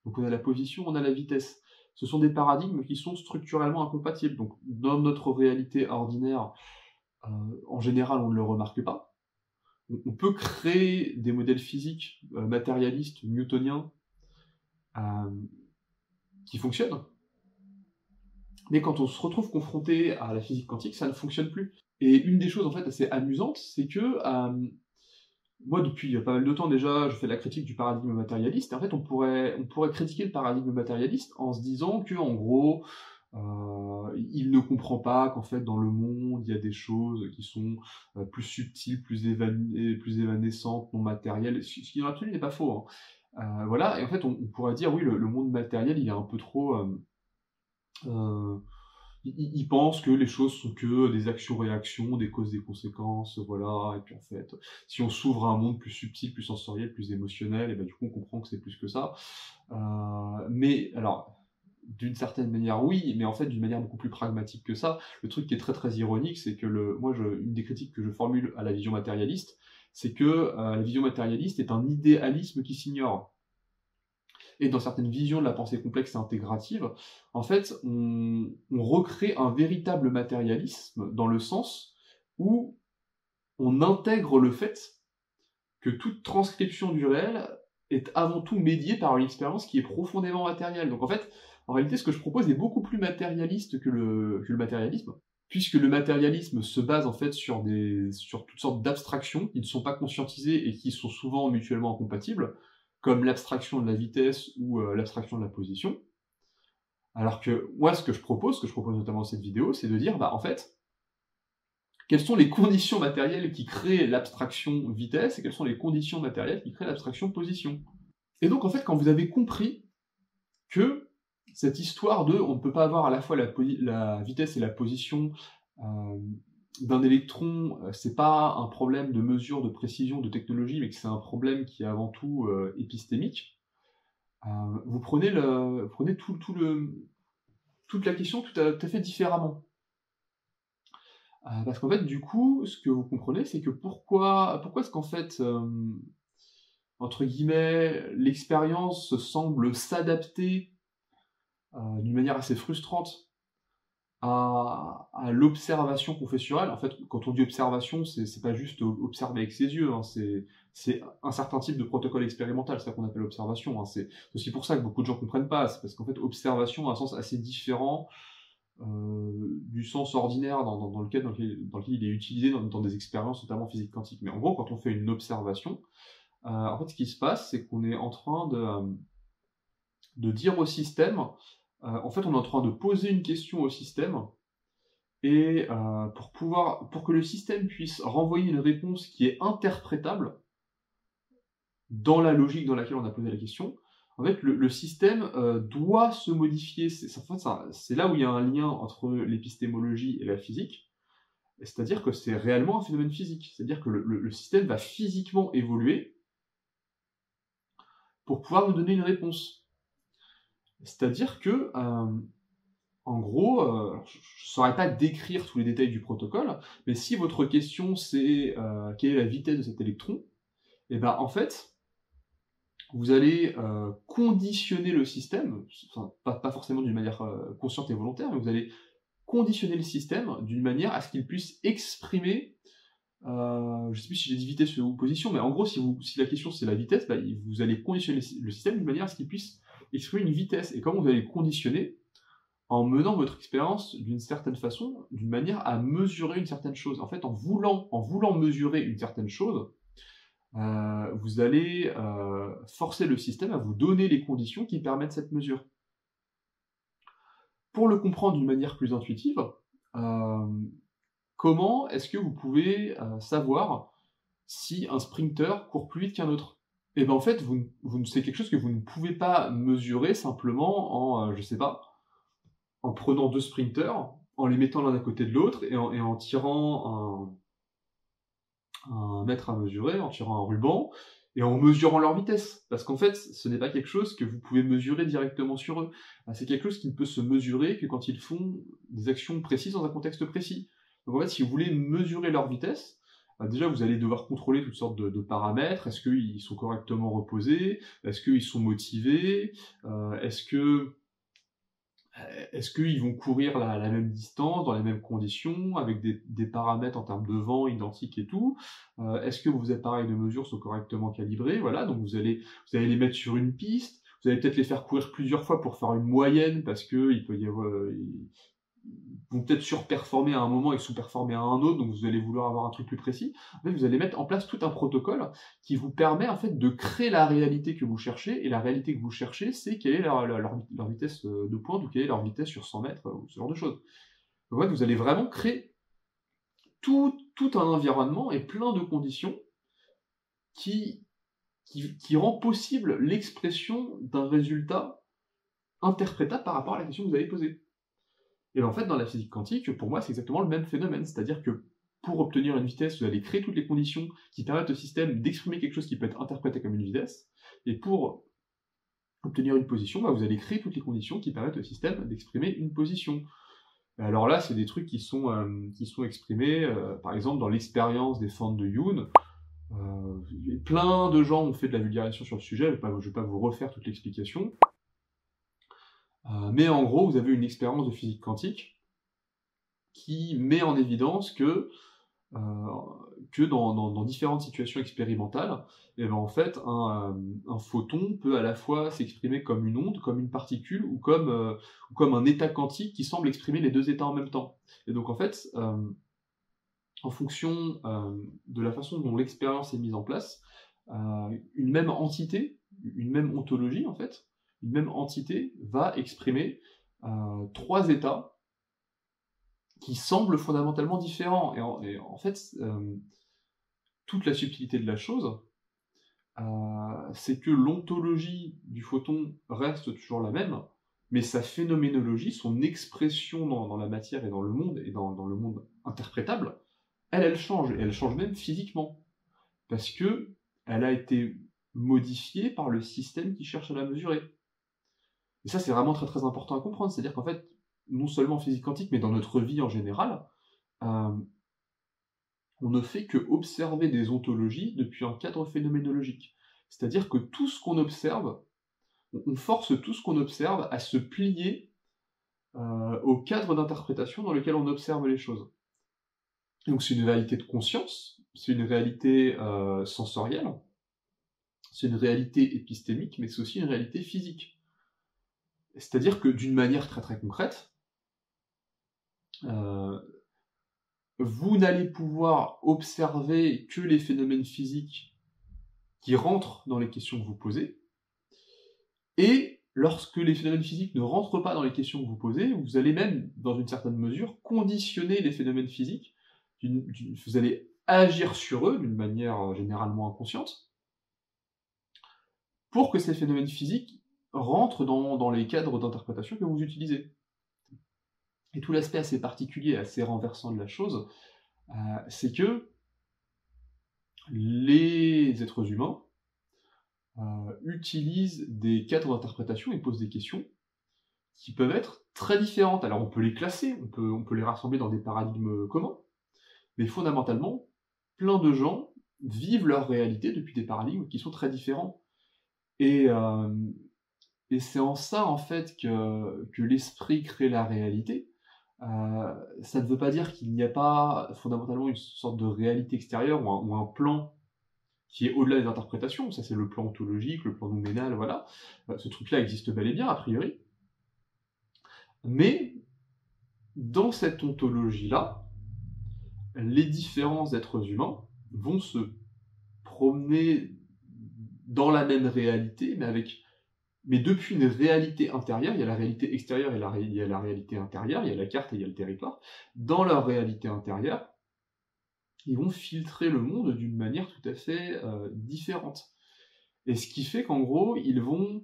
Donc on a la position, on a la vitesse. Ce sont des paradigmes qui sont structurellement incompatibles. Donc dans notre réalité ordinaire, en général, on ne le remarque pas. On peut créer des modèles physiques matérialistes, newtoniens, qui fonctionnent. Mais quand on se retrouve confronté à la physique quantique, ça ne fonctionne plus. Et une des choses en fait assez amusantes, c'est que moi, depuis pas mal de temps déjà, je fais la critique du paradigme matérialiste. Et en fait, on pourrait critiquer le paradigme matérialiste en se disant que, en gros, Il ne comprend pas qu'en fait, dans le monde, il y a des choses qui sont plus subtiles, plus évanescentes, non matérielles, ce qui en absolu n'est pas faux, hein. Voilà, et en fait, on pourrait dire, oui, le monde matériel, il est un peu trop... il pense que les choses sont que des actions-réactions, des causes, des conséquences, voilà, et puis en fait, si on s'ouvre à un monde plus subtil, plus sensoriel, plus émotionnel, et ben du coup, on comprend que c'est plus que ça. Mais alors, d'une certaine manière, oui, mais en fait, d'une manière beaucoup plus pragmatique que ça. Le truc qui est très très ironique, c'est que une des critiques que je formule à la vision matérialiste, c'est que la vision matérialiste est un idéalisme qui s'ignore. Et dans certaines visions de la pensée complexe et intégrative, en fait, on recrée un véritable matérialisme dans le sens où on intègre le fait que toute transcription du réel est avant tout médiée par une expérience qui est profondément matérielle. Donc en fait, en réalité, ce que je propose est beaucoup plus matérialiste que le matérialisme, puisque le matérialisme se base en fait sur toutes sortes d'abstractions qui ne sont pas conscientisées et qui sont souvent mutuellement incompatibles, comme l'abstraction de la vitesse ou l'abstraction de la position. Alors que moi, ce que je propose notamment dans cette vidéo, c'est de dire, bah en fait, quelles sont les conditions matérielles qui créent l'abstraction vitesse et quelles sont les conditions matérielles qui créent l'abstraction position. Et donc, en fait, quand vous avez compris que cette histoire de on ne peut pas avoir à la fois la vitesse et la position d'un électron, c'est pas un problème de mesure, de précision, de technologie, mais que c'est un problème qui est avant tout épistémique, vous prenez toute la question tout à fait différemment. Parce qu'en fait, du coup, ce que vous comprenez, c'est que pourquoi est-ce qu'en fait, entre guillemets, l'expérience semble s'adapter d'une manière assez frustrante à l'observation qu'on fait sur elle. En fait, quand on dit observation, c'est pas juste observer avec ses yeux, hein, c'est un certain type de protocole expérimental, c'est ça qu'on appelle observation. Hein. C'est aussi pour ça que beaucoup de gens comprennent pas, c'est parce qu'en fait, observation a un sens assez différent du sens ordinaire dans lequel il est utilisé dans des expériences, notamment physique quantique. Mais en gros, quand on fait une observation, en fait, ce qui se passe, c'est qu'on est en train de dire au système, en fait, on est en train de poser une question au système, et pour que le système puisse renvoyer une réponse qui est interprétable dans la logique dans laquelle on a posé la question, en fait, le système doit se modifier. C'est là où il y a un lien entre l'épistémologie et la physique, c'est-à-dire que c'est réellement un phénomène physique. C'est-à-dire que le système va physiquement évoluer pour pouvoir nous donner une réponse. C'est-à-dire que, en gros, je ne saurais pas décrire tous les détails du protocole, mais si votre question c'est quelle est la vitesse de cet électron, et ben en fait, vous allez conditionner le système, enfin, pas forcément d'une manière consciente et volontaire, mais vous allez conditionner le système d'une manière à ce qu'il puisse exprimer, je ne sais plus si j'ai dit vitesse ou position, mais en gros, si la question c'est la vitesse, bah, vous allez conditionner le système d'une manière à ce qu'il puisse exprimer une vitesse. Et comment vous allez le conditionner? En menant votre expérience d'une certaine façon, d'une manière à mesurer une certaine chose. En fait, en voulant mesurer une certaine chose, vous allez forcer le système à vous donner les conditions qui permettent cette mesure. Pour le comprendre d'une manière plus intuitive, comment est-ce que vous pouvez savoir si un sprinter court plus vite qu'un autre? Et bien en fait, c'est quelque chose que vous ne pouvez pas mesurer simplement en, je sais pas, en prenant deux sprinters, en les mettant l'un à côté de l'autre et en tirant un mètre à mesurer, en tirant un ruban, et en mesurant leur vitesse. Parce qu'en fait, ce n'est pas quelque chose que vous pouvez mesurer directement sur eux. C'est quelque chose qui ne peut se mesurer que quand ils font des actions précises dans un contexte précis. Donc en fait, si vous voulez mesurer leur vitesse, déjà vous allez devoir contrôler toutes sortes de paramètres. Est-ce qu'ils sont correctement reposés? Est-ce qu'ils sont motivés? Est-ce qu'ils vont courir la même distance, dans les mêmes conditions, avec des paramètres en termes de vent identiques et tout? Est-ce que vos appareils de mesure sont correctement calibrés? Voilà, donc vous allez les mettre sur une piste, vous allez peut-être les faire courir plusieurs fois pour faire une moyenne, parce que il peut y avoir... vont peut-être surperformer à un moment et sous-performer à un autre, donc vous allez vouloir avoir un truc plus précis. En fait, vous allez mettre en place tout un protocole qui vous permet en fait de créer la réalité que vous cherchez, et la réalité que vous cherchez, c'est quelle est leur vitesse de pointe, ou quelle est leur vitesse sur 100 mètres, ou ce genre de choses. Donc, en fait, vous allez vraiment créer tout un environnement et plein de conditions qui rend possible l'expression d'un résultat interprétable par rapport à la question que vous avez posée. Et en fait, dans la physique quantique, pour moi, c'est exactement le même phénomène. C'est-à-dire que pour obtenir une vitesse, vous allez créer toutes les conditions qui permettent au système d'exprimer quelque chose qui peut être interprété comme une vitesse. Et pour obtenir une position, bah, vous allez créer toutes les conditions qui permettent au système d'exprimer une position. Alors là, c'est des trucs qui sont exprimés, par exemple, dans l'expérience des fentes de Yoon. Plein de gens ont fait de la vulgarisation sur le sujet, je ne vais pas vous refaire toute l'explication. Mais en gros, vous avez une expérience de physique quantique qui met en évidence que dans différentes situations expérimentales, et ben en fait, un photon peut à la fois s'exprimer comme une onde, comme une particule, ou comme un état quantique qui semble exprimer les deux états en même temps. Et donc en fait, en fonction de la façon dont l'expérience est mise en place, une même entité, une même ontologie en fait, une même entité va exprimer trois états qui semblent fondamentalement différents. Et en fait, toute la subtilité de la chose, c'est que l'ontologie du photon reste toujours la même, mais sa phénoménologie, son expression dans la matière et dans le monde, et dans le monde interprétable, elle change, et elle change même physiquement, parce que elle a été modifiée par le système qui cherche à la mesurer. Et ça, c'est vraiment très très important à comprendre, c'est-à-dire qu'en fait, non seulement en physique quantique, mais dans notre vie en général, on ne fait que observer des ontologies depuis un cadre phénoménologique. C'est-à-dire que tout ce qu'on observe, on force tout ce qu'on observe à se plier au cadre d'interprétation dans lequel on observe les choses. Donc c'est une réalité de conscience, c'est une réalité sensorielle, c'est une réalité épistémique, mais c'est aussi une réalité physique. C'est-à-dire que d'une manière très très concrète, vous n'allez pouvoir observer que les phénomènes physiques qui rentrent dans les questions que vous posez, et lorsque les phénomènes physiques ne rentrent pas dans les questions que vous posez, vous allez même, dans une certaine mesure, conditionner les phénomènes physiques, vous allez agir sur eux d'une manière généralement inconsciente, pour que ces phénomènes physiques rentrent dans les cadres d'interprétation que vous utilisez. Et tout l'aspect assez particulier, assez renversant de la chose, c'est que les êtres humains utilisent des cadres d'interprétation et posent des questions qui peuvent être très différentes. Alors on peut les classer, on peut les rassembler dans des paradigmes communs, mais fondamentalement, plein de gens vivent leur réalité depuis des paradigmes qui sont très différents. Et c'est en ça, en fait, que l'esprit crée la réalité. Ça ne veut pas dire qu'il n'y a pas fondamentalement une sorte de réalité extérieure ou un plan qui est au-delà des interprétations. Ça, c'est le plan ontologique, le plan nouménal, voilà. Ce truc-là existe bel et bien, a priori. Mais, dans cette ontologie-là, les différents êtres humains vont se promener dans la même réalité, mais depuis une réalité intérieure. Il y a la réalité extérieure et il y a la réalité intérieure, il y a la carte et il y a le territoire. Dans leur réalité intérieure, ils vont filtrer le monde d'une manière tout à fait différente. Et ce qui fait qu'en gros, ils vont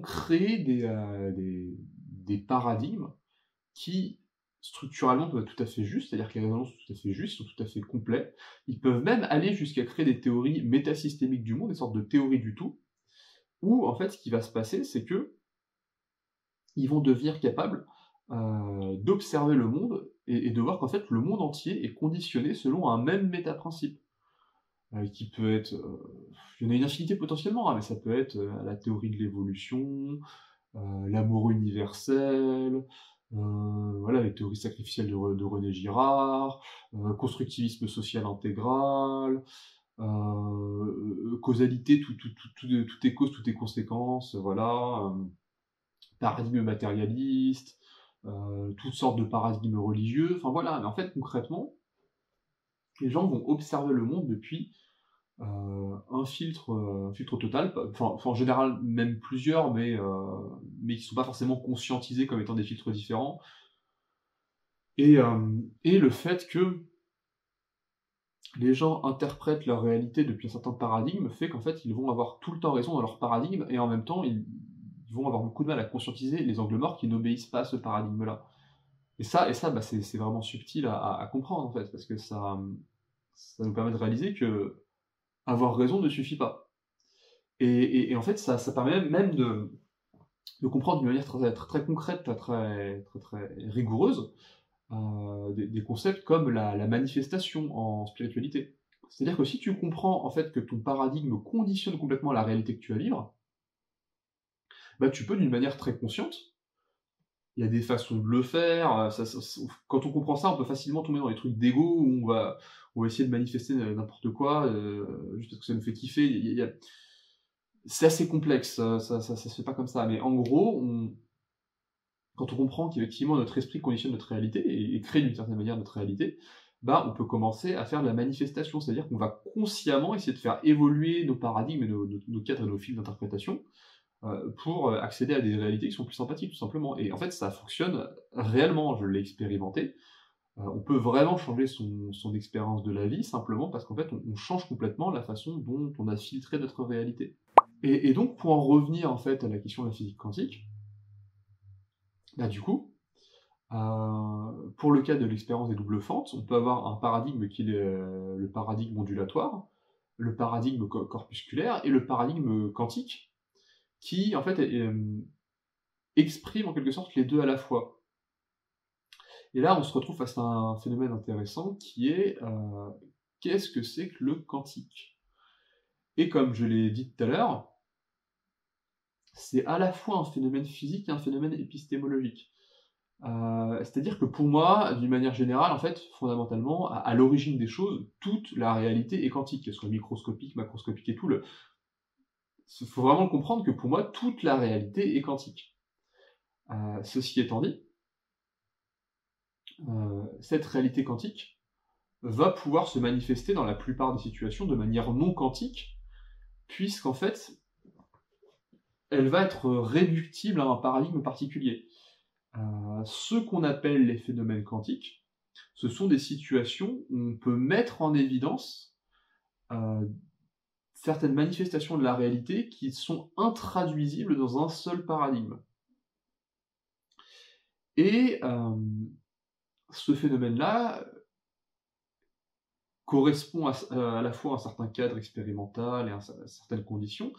créer des paradigmes qui, structurellement, peuvent être tout à fait justes, c'est-à-dire que les raisonnements sont tout à fait justes, sont tout à fait complets. Ils peuvent même aller jusqu'à créer des théories métasystémiques du monde, des sortes de théories du tout, où, en fait, ce qui va se passer, c'est que ils vont devenir capables d'observer le monde et de voir qu'en fait, le monde entier est conditionné selon un même métaprincipe, qui peut être... il y en a une infinité potentiellement, hein, mais ça peut être la théorie de l'évolution, l'amour universel, voilà, les théories sacrificielles de René Girard, constructivisme social intégral, causalité, tout est cause, tout est conséquence, voilà, paradigme matérialiste, toutes sortes de paradigmes religieux, enfin voilà. Mais en fait, concrètement, les gens vont observer le monde depuis un filtre total, enfin en général même plusieurs, mais qui sont pas forcément conscientisés comme étant des filtres différents. Et le fait que les gens interprètent leur réalité depuis un certain paradigme fait qu'en fait ils vont avoir tout le temps raison dans leur paradigme, et en même temps ils vont avoir beaucoup de mal à conscientiser les angles morts qui n'obéissent pas à ce paradigme-là. Et ça bah, c'est vraiment subtil à comprendre en fait, parce que ça nous permet de réaliser que avoir raison ne suffit pas. Et en fait, ça permet même de comprendre d'une manière très concrète, très rigoureuse, des concepts comme la manifestation en spiritualité. C'est-à-dire que si tu comprends en fait que ton paradigme conditionne complètement la réalité que tu vas vivre, bah, tu peux d'une manière très consciente, il y a des façons de le faire, quand on comprend ça, on peut facilement tomber dans les trucs d'ego où on va essayer de manifester n'importe quoi, juste parce que ça nous fait kiffer. C'est assez complexe, ça se fait pas comme ça, mais en gros, quand on comprend qu'effectivement notre esprit conditionne notre réalité et crée d'une certaine manière notre réalité, bah, on peut commencer à faire de la manifestation, c'est-à-dire qu'on va consciemment essayer de faire évoluer nos paradigmes et nos cadres et nos fils d'interprétation pour accéder à des réalités qui sont plus sympathiques, tout simplement. Et en fait, ça fonctionne réellement, je l'ai expérimenté. On peut vraiment changer son expérience de la vie simplement parce qu'en fait, on change complètement la façon dont on a filtré notre réalité. Et donc, pour en revenir en fait à la question de la physique quantique, bah, du coup, pour le cas de l'expérience des doubles fentes, on peut avoir un paradigme qui est le paradigme ondulatoire, le paradigme corpusculaire et le paradigme quantique, qui en fait exprime en quelque sorte les deux à la fois. Et là, on se retrouve face à un phénomène intéressant qui est qu'est-ce que c'est que le quantique? Et comme je l'ai dit tout à l'heure, c'est à la fois un phénomène physique et un phénomène épistémologique. C'est-à-dire que pour moi, d'une manière générale, en fait, fondamentalement, à l'origine des choses, toute la réalité est quantique, qu'elle soit microscopique, macroscopique et tout. Il faut vraiment comprendre que pour moi, toute la réalité est quantique. Ceci étant dit, cette réalité quantique va pouvoir se manifester dans la plupart des situations de manière non quantique, puisqu'en fait, elle va être réductible à un paradigme particulier. Ce qu'on appelle les phénomènes quantiques, ce sont des situations où on peut mettre en évidence certaines manifestations de la réalité qui sont intraduisibles dans un seul paradigme. Et ce phénomène-là correspond à la fois à un certain cadre expérimental et à certaines conditions,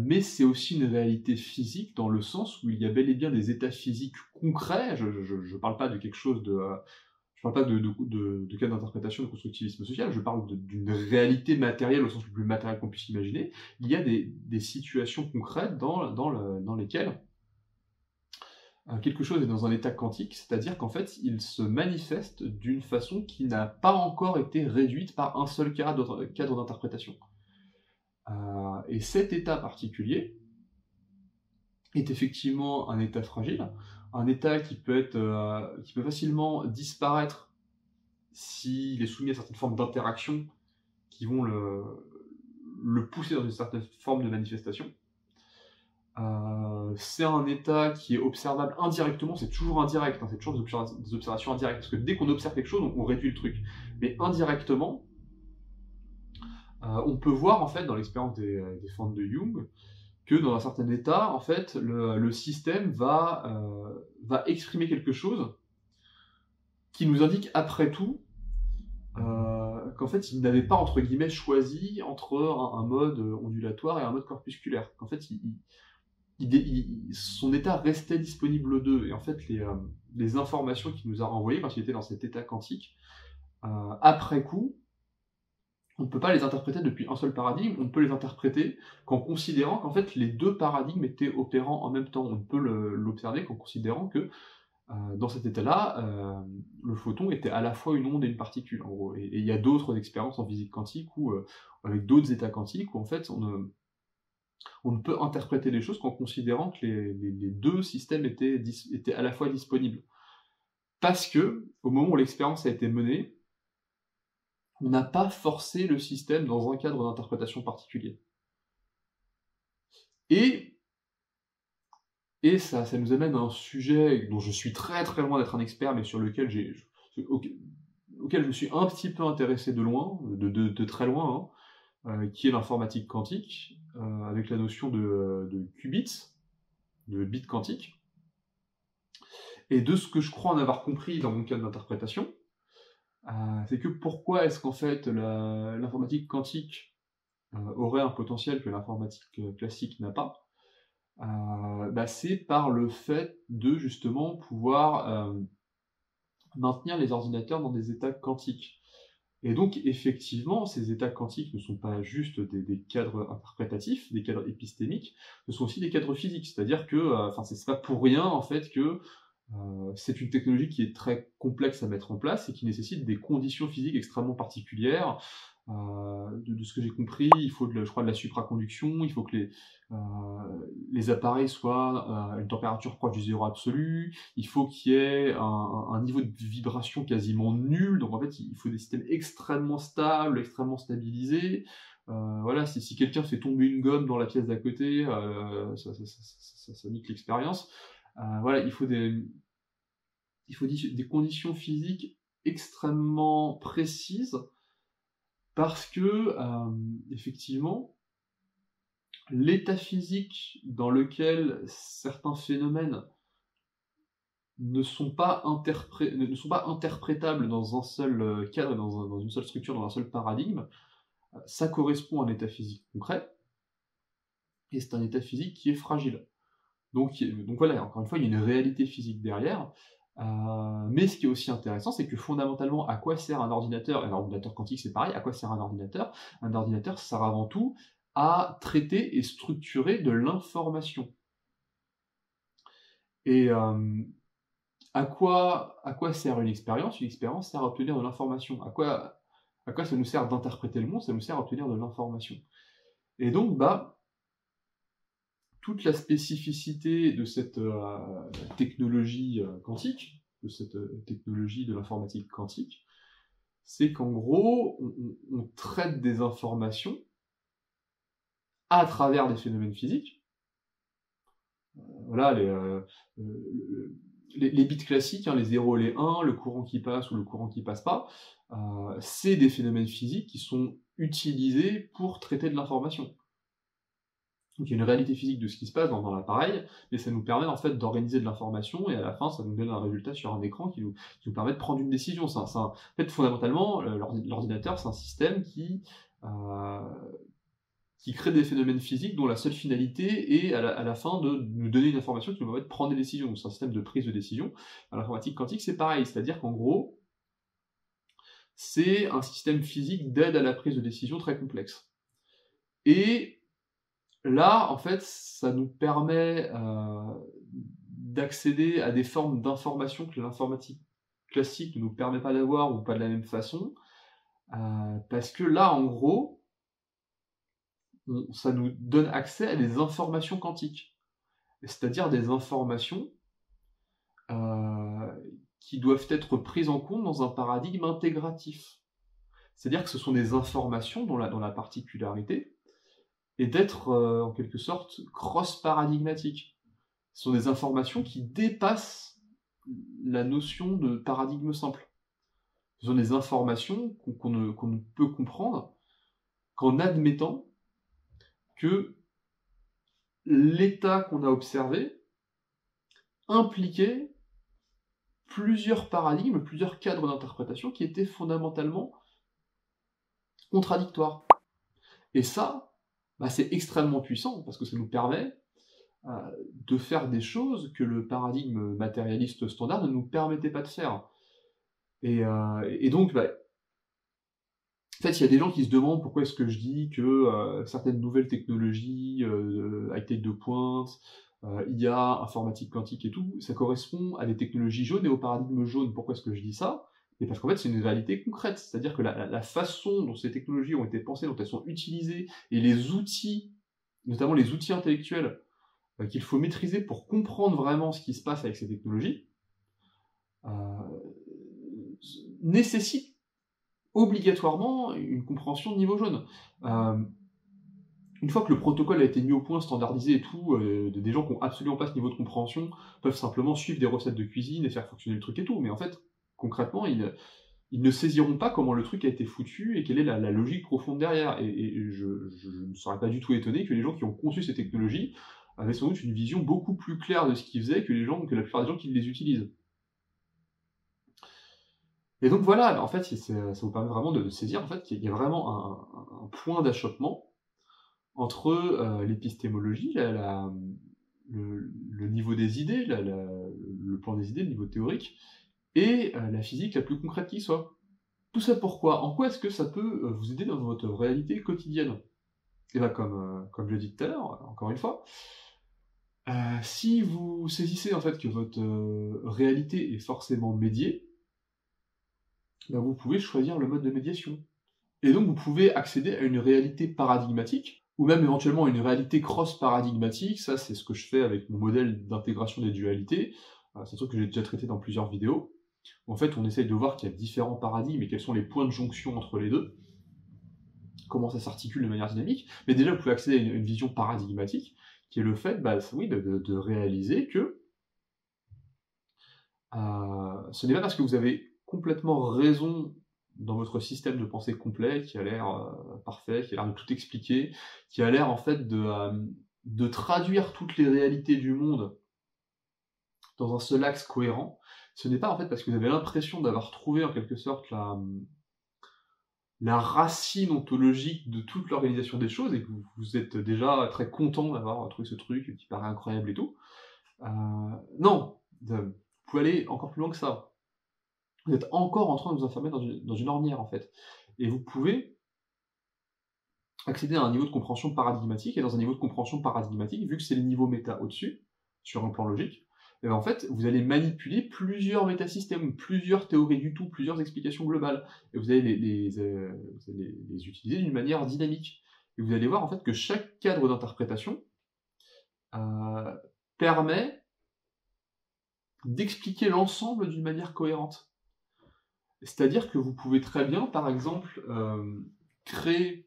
mais c'est aussi une réalité physique dans le sens où il y a bel et bien des états physiques concrets. Je ne parle pas de quelque chose de... je ne parle pas de cas d'interprétation de constructivisme social, je parle d'une réalité matérielle au sens le plus matériel qu'on puisse imaginer. Il y a des situations concrètes dans lesquelles quelque chose est dans un état quantique, c'est-à-dire qu'en fait, il se manifeste d'une façon qui n'a pas encore été réduite par un seul cadre d'interprétation. Et cet état particulier est effectivement un état fragile, un état qui peut facilement disparaître s'il est soumis à certaines formes d'interaction qui vont le pousser dans une certaine forme de manifestation. C'est un état qui est observable indirectement, c'est toujours indirect, hein, c'est toujours des observations indirectes, parce que dès qu'on observe quelque chose, on réduit le truc. Mais indirectement, on peut voir en fait dans l'expérience des fentes de Jung que dans un certain état, en fait, le système va exprimer quelque chose qui nous indique après tout qu'en fait il n'avait pas entre guillemets choisi entre un mode ondulatoire et un mode corpusculaire. Qu'en fait son état restait disponible aux deux, et en fait les informations qu'il nous a renvoyées quand il était dans cet état quantique, après coup, on ne peut pas les interpréter depuis un seul paradigme, on peut les interpréter qu'en considérant qu'en fait les deux paradigmes étaient opérants en même temps. On peut l'observer qu'en considérant que dans cet état-là, le photon était à la fois une onde et une particule, en gros. Et il y a d'autres expériences en physique quantique avec d'autres états quantiques où en fait On ne peut interpréter les choses qu'en considérant que les deux systèmes étaient à la fois disponibles. Parce que, au moment où l'expérience a été menée, on n'a pas forcé le système dans un cadre d'interprétation particulier. Et ça nous amène à un sujet dont je suis très très loin d'être un expert, mais sur lequel auquel je me suis un petit peu intéressé de loin, de très loin, qui est l'informatique quantique, avec la notion de qubits, de bits quantiques. Et de ce que je crois en avoir compris dans mon cadre d'interprétation, c'est que pourquoi est-ce qu'en fait l'informatique quantique aurait un potentiel que l'informatique classique n'a pas, c'est par le fait de justement pouvoir maintenir les ordinateurs dans des états quantiques. Et donc effectivement, ces états quantiques ne sont pas juste des cadres interprétatifs, des cadres épistémiques, ce sont aussi des cadres physiques. C'est-à-dire que, c'est pas pour rien en fait que c'est une technologie qui est très complexe à mettre en place et qui nécessite des conditions physiques extrêmement particulières. De ce que j'ai compris, il faut je crois de la supraconduction, il faut que les appareils soient à une température proche du zéro absolu, il faut qu'il y ait un niveau de vibration quasiment nul, donc en fait il faut des systèmes extrêmement stables, extrêmement stabilisés. Voilà, si quelqu'un fait tomber une gomme dans la pièce d'à côté, ça nique l'expérience. Voilà, il faut des conditions physiques extrêmement précises parce que, effectivement, l'état physique dans lequel certains phénomènes ne sont pas interprétables dans un seul cadre, dans une seule structure, dans un seul paradigme, ça correspond à un état physique concret, et c'est un état physique qui est fragile. Donc voilà, encore une fois, il y a une réalité physique derrière. Mais ce qui est aussi intéressant, c'est que fondamentalement, à quoi sert un ordinateur? Et un ordinateur quantique, c'est pareil, à quoi sert un ordinateur? Un ordinateur sert avant tout à traiter et structurer de l'information. Et à quoi sert une expérience? Une expérience sert à obtenir de l'information. À quoi ça nous sert d'interpréter le monde? Ça nous sert à obtenir de l'information. Et donc, toute la spécificité de cette technologie quantique, de cette technologie de l'informatique quantique, c'est qu'en gros, on traite des informations à travers des phénomènes physiques. Voilà, les bits classiques, les 0 et les 1, le courant qui passe ou le courant qui passe pas, c'est des phénomènes physiques qui sont utilisés pour traiter de l'information. Donc il y a une réalité physique de ce qui se passe dans l'appareil, mais ça nous permet en fait d'organiser de l'information, et à la fin ça nous donne un résultat sur un écran qui nous permet de prendre une décision. En fait, fondamentalement, l'ordinateur, c'est un système qui crée des phénomènes physiques dont la seule finalité est à la fin de nous donner une information qui nous permet de prendre des décisions. Donc c'est un système de prise de décision. À l'informatique quantique, c'est pareil, c'est-à-dire qu'en gros, c'est un système physique d'aide à la prise de décision très complexe. Et là, en fait, ça nous permet d'accéder à des formes d'information que l'informatique classique ne nous permet pas d'avoir, ou pas de la même façon, parce que là, en gros, ça nous donne accès à des informations quantiques, c'est-à-dire des informations qui doivent être prises en compte dans un paradigme intégratif. C'est-à-dire que ce sont des informations dont la particularité est d'être en quelque sorte cross-paradigmatique. Ce sont des informations qui dépassent la notion de paradigme simple. Ce sont des informations qu'on ne peut comprendre qu'en admettant que l'état qu'on a observé impliquait plusieurs paradigmes, plusieurs cadres d'interprétation qui étaient fondamentalement contradictoires. Et ça, c'est extrêmement puissant, parce que ça nous permet de faire des choses que le paradigme matérialiste standard ne nous permettait pas de faire. Et donc, en fait, il y a des gens qui se demandent pourquoi est-ce que je dis que certaines nouvelles technologies, high-tech de pointe, IA, informatique quantique et tout, ça correspond à des technologies jaunes et au paradigme jaune. Pourquoi est-ce que je dis ça? Et parce qu'en fait, c'est une réalité concrète. C'est-à-dire que la façon dont ces technologies ont été pensées, dont elles sont utilisées, et les outils notamment les outils intellectuels qu'il faut maîtriser pour comprendre vraiment ce qui se passe avec ces technologies, nécessitent obligatoirement une compréhension de niveau jaune. Une fois que le protocole a été mis au point, standardisé et tout, des gens qui n'ont absolument pas ce niveau de compréhension peuvent simplement suivre des recettes de cuisine et faire fonctionner le truc et tout, mais en fait, concrètement, ils ne saisiront pas comment le truc a été foutu et quelle est la logique profonde derrière. Et je ne serais pas du tout étonné que les gens qui ont conçu ces technologies avaient sans doute une vision beaucoup plus claire de ce qu'ils faisaient que la plupart des gens qui les utilisent. Et donc voilà, en fait, ça vous permet vraiment de saisir en fait, qu'il y a vraiment un point d'achoppement entre l'épistémologie, le niveau des idées, le plan des idées, le niveau théorique, et la physique la plus concrète qui soit. Tout ça pourquoi? En quoi est-ce que ça peut vous aider dans votre réalité quotidienne? Et là, comme je l'ai dit tout à l'heure, encore une fois, si vous saisissez en fait que votre réalité est forcément médiée, ben vous pouvez choisir le mode de médiation. Et donc vous pouvez accéder à une réalité paradigmatique, ou même éventuellement une réalité cross-paradigmatique. Ça, c'est ce que je fais avec mon modèle d'intégration des dualités. C'est un truc que j'ai déjà traité dans plusieurs vidéos. En fait, on essaye de voir qu'il y a différents paradigmes et quels sont les points de jonction entre les deux, comment ça s'articule de manière dynamique. Mais déjà, vous pouvez accéder à une vision paradigmatique, qui est le fait oui, de réaliser que ce n'est pas parce que vous avez complètement raison dans votre système de pensée complet, qui a l'air parfait, qui a l'air de tout expliquer, qui a l'air en fait de traduire toutes les réalités du monde dans un seul axe cohérent. Ce n'est pas en fait parce que vous avez l'impression d'avoir trouvé en quelque sorte la racine ontologique de toute l'organisation des choses et que vous êtes déjà très content d'avoir trouvé ce truc qui paraît incroyable et tout. Non, vous pouvez aller encore plus loin que ça. Vous êtes encore en train de vous enfermer dans une ornière, en fait. Et vous pouvez accéder à un niveau de compréhension paradigmatique, et dans un niveau de compréhension paradigmatique, vu que c'est le niveau méta au-dessus, sur un plan logique, et bien en fait, vous allez manipuler plusieurs métasystèmes, plusieurs théories du tout, plusieurs explications globales, et vous allez les utiliser d'une manière dynamique. Et vous allez voir en fait que chaque cadre d'interprétation permet d'expliquer l'ensemble d'une manière cohérente. C'est-à-dire que vous pouvez très bien, par exemple, créer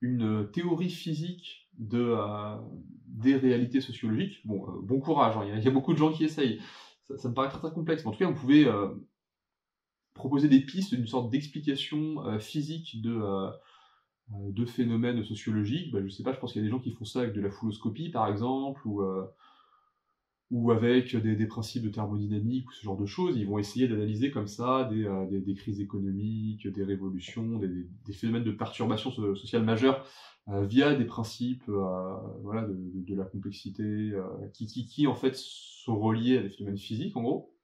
une théorie physique des réalités sociologiques. Bon courage, hein, il y a beaucoup de gens qui essayent. Ça me paraît très, très complexe. Mais en tout cas, vous pouvez proposer des pistes d'une sorte d'explication physique de phénomènes sociologiques. Je sais pas, je pense qu'il y a des gens qui font ça avec de la fouloscopie, par exemple, ou avec des principes de thermodynamique ou ce genre de choses. Ils vont essayer d'analyser comme ça des crises économiques, des révolutions, des phénomènes de perturbation sociale majeure via des principes voilà, de la complexité qui en fait sont reliés à des phénomènes physiques en gros.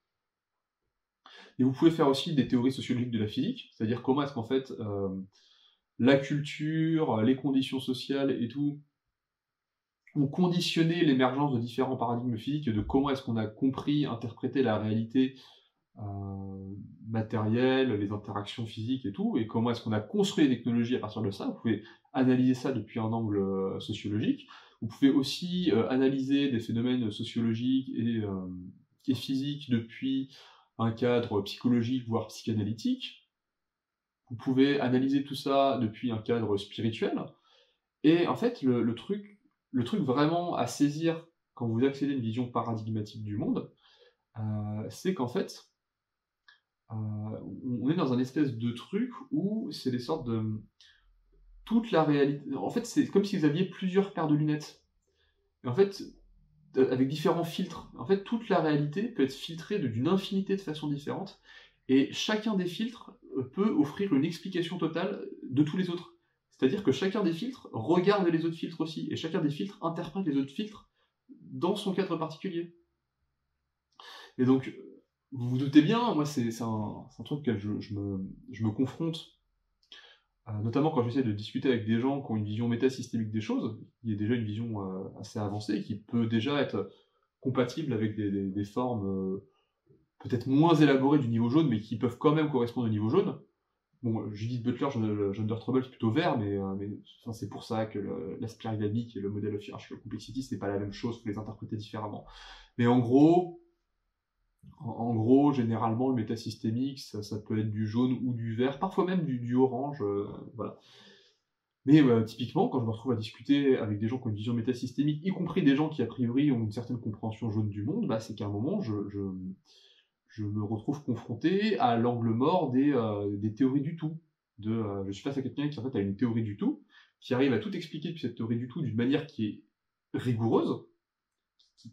Et vous pouvez faire aussi des théories sociologiques de la physique, c'est-à-dire comment est-ce qu'en fait la culture, les conditions sociales et tout ont conditionné l'émergence de différents paradigmes physiques et de comment est-ce qu'on a compris, interprété la réalité matérielle, les interactions physiques et tout, et comment est-ce qu'on a construit les technologies à partir de ça. Vous pouvez analyser ça depuis un angle sociologique. Vous pouvez aussi analyser des phénomènes sociologiques et physiques depuis un cadre psychologique, voire psychanalytique. Vous pouvez analyser tout ça depuis un cadre spirituel. Et en fait, le truc vraiment à saisir quand vous accédez à une vision paradigmatique du monde, c'est qu'en fait, on est dans un espèce de truc où c'est des sortes de... toute la réalité... En fait, c'est comme si vous aviez plusieurs paires de lunettes. Et en fait, avec différents filtres. En fait, toute la réalité peut être filtrée d'une infinité de façons différentes, et chacun des filtres peut offrir une explication totale de tous les autres. C'est-à-dire que chacun des filtres regarde les autres filtres aussi, et chacun des filtres interprète les autres filtres dans son cadre particulier. Et donc, vous vous doutez bien, moi c'est un truc auquel je me confronte, notamment quand j'essaie de discuter avec des gens qui ont une vision métasystémique des choses, qui est déjà une vision assez avancée, qui peut déjà être compatible avec des formes peut-être moins élaborées du niveau jaune, mais qui peuvent quand même correspondre au niveau jaune. Bon, Judith Butler, Gender Trouble, c'est plutôt vert, mais enfin, c'est pour ça que la spirale dynamique et le modèle of hierarchical complexity, c'est pas la même chose, faut les interpréter différemment. Mais en gros, généralement, le métasystémique, ça peut être du jaune ou du vert, parfois même du orange, voilà. Mais typiquement, quand je me retrouve à discuter avec des gens qui ont une vision métasystémique, y compris des gens qui, a priori, ont une certaine compréhension jaune du monde, bah, c'est qu'à un moment, je me retrouve confronté à l'angle mort des théories du tout. Je suis face à quelqu'un qui, en fait, a une théorie du tout, qui arrive à tout expliquer depuis cette théorie du tout d'une manière qui est rigoureuse,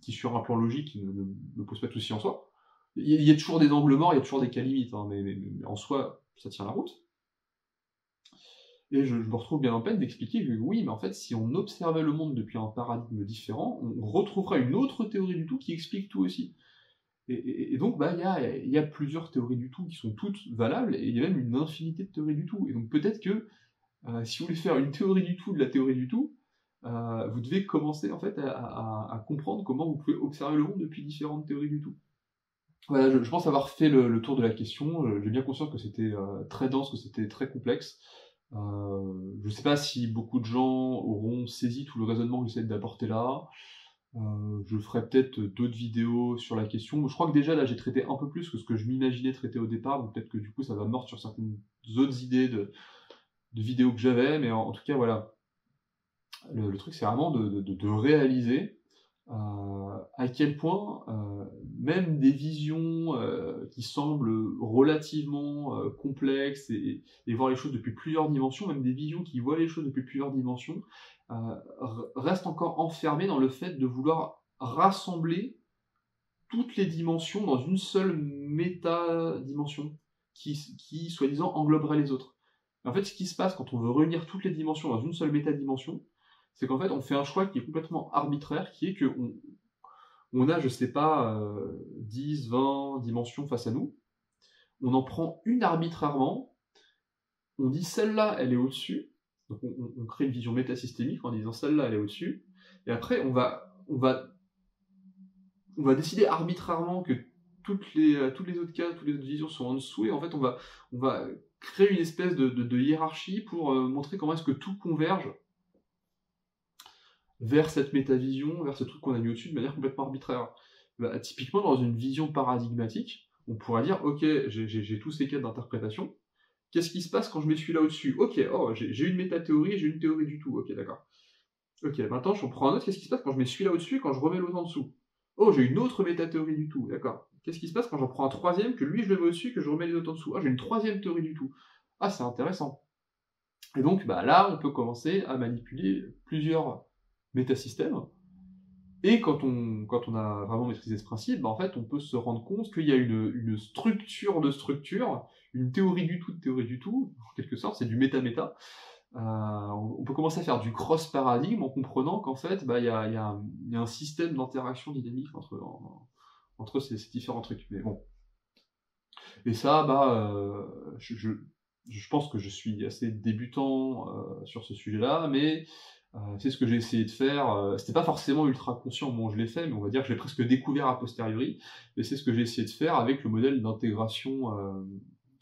qui sur un plan logique, ne pose pas de souci en soi. Il y a toujours des angles morts, il y a toujours des cas limites, hein, mais en soi, ça tient la route. Et je me retrouve bien en peine d'expliquer que oui, mais en fait, si on observait le monde depuis un paradigme différent, on retrouverait une autre théorie du tout qui explique tout aussi. Et donc, bah, il y a plusieurs théories du tout qui sont toutes valables, et il y a même une infinité de théories du tout. Et donc peut-être que si vous voulez faire une théorie du tout de la théorie du tout, vous devez commencer en fait à comprendre comment vous pouvez observer le monde depuis différentes théories du tout. Voilà, je pense avoir fait le tour de la question. J'ai bien conscience que c'était très dense, que c'était très complexe. Je ne sais pas si beaucoup de gens auront saisi tout le raisonnement que j'essaie d'apporter là. Je ferai peut-être d'autres vidéos sur la question. Je crois que déjà là j'ai traité un peu plus que ce que je m'imaginais traiter au départ, donc peut-être que du coup ça va mordre sur certaines autres idées de vidéos que j'avais, mais en tout cas voilà. Le truc c'est vraiment de réaliser à quel point même des visions qui semblent relativement complexes et voir les choses depuis plusieurs dimensions, même des visions qui voient les choses depuis plusieurs dimensions, restent encore enfermées dans le fait de vouloir rassembler toutes les dimensions dans une seule méta-dimension qui soi-disant engloberait les autres. En fait, ce qui se passe quand on veut réunir toutes les dimensions dans une seule méta-dimension, c'est qu'en fait, on fait un choix qui est complètement arbitraire, qui est que on a, je sais pas, 10, 20 dimensions face à nous, on en prend une arbitrairement, on dit celle-là, elle est au-dessus, donc on crée une vision métasystémique en disant celle-là, elle est au-dessus, et après, on va décider arbitrairement que toutes les autres cas, toutes les autres visions sont en dessous, et en fait, on va créer une espèce de hiérarchie pour montrer comment est-ce que tout converge vers cette métavision, vers ce truc qu'on a mis au-dessus de manière complètement arbitraire. Bah, typiquement, dans une vision paradigmatique, on pourrait dire, ok, j'ai tous ces cas d'interprétation, qu'est-ce qui se passe quand je mets celui-là au-dessus? Ok, oh, j'ai une métathéorie, j'ai une théorie du tout, ok, d'accord. Ok, maintenant, je prends un autre, qu'est-ce qui se passe quand je mets celui-là au-dessus et quand je remets l'autre en dessous? Oh, j'ai une autre métathéorie du tout, d'accord. Qu'est-ce qui se passe quand j'en prends un troisième, que lui je le mets au-dessus, que je remets les autres en dessous? Ah, j'ai une troisième théorie du tout. Ah, c'est intéressant. Et donc, bah, là, on peut commencer à manipuler plusieurs métasystèmes. Et quand on a vraiment maîtrisé ce principe, bah, en fait, on peut se rendre compte qu'il y a une structure de structure, une théorie du tout de théorie du tout, en quelque sorte, c'est du méta-méta. On peut commencer à faire du cross-paradigme en comprenant qu'en fait, bah, il y a un système d'interaction dynamique entre ces différents trucs. Mais bon. Et ça, bah, je pense que je suis assez débutant sur ce sujet-là, mais c'est ce que j'ai essayé de faire. C'était pas forcément ultra conscient au moment où je l'ai fait, mais on va dire que je l'ai presque découvert a posteriori. Et c'est ce que j'ai essayé de faire avec le modèle d'intégration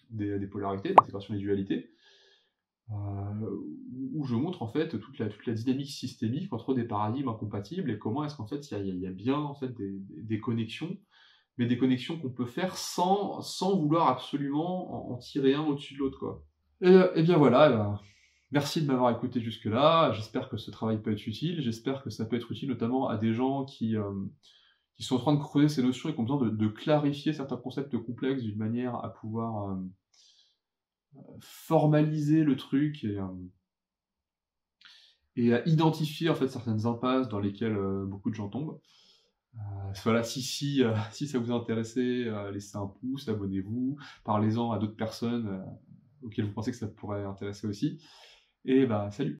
des polarités, d'intégration des dualités, où je montre en fait toute la dynamique systémique entre des paradigmes incompatibles et comment est-ce qu'en fait il y a bien en fait des connexions, mais des connexions qu'on peut faire sans vouloir absolument en tirer un au-dessus de l'autre, quoi. Et bien voilà, merci de m'avoir écouté jusque-là, j'espère que ce travail peut être utile, j'espère que ça peut être utile notamment à des gens qui sont en train de creuser ces notions et qui ont besoin de clarifier certains concepts complexes d'une manière à pouvoir formaliser le truc et à identifier en fait certaines impasses dans lesquelles beaucoup de gens tombent. Voilà, si ça vous a intéressé, laissez un pouce, abonnez-vous, parlez-en à d'autres personnes auxquelles vous pensez que ça pourrait intéresser aussi. Et bah salut!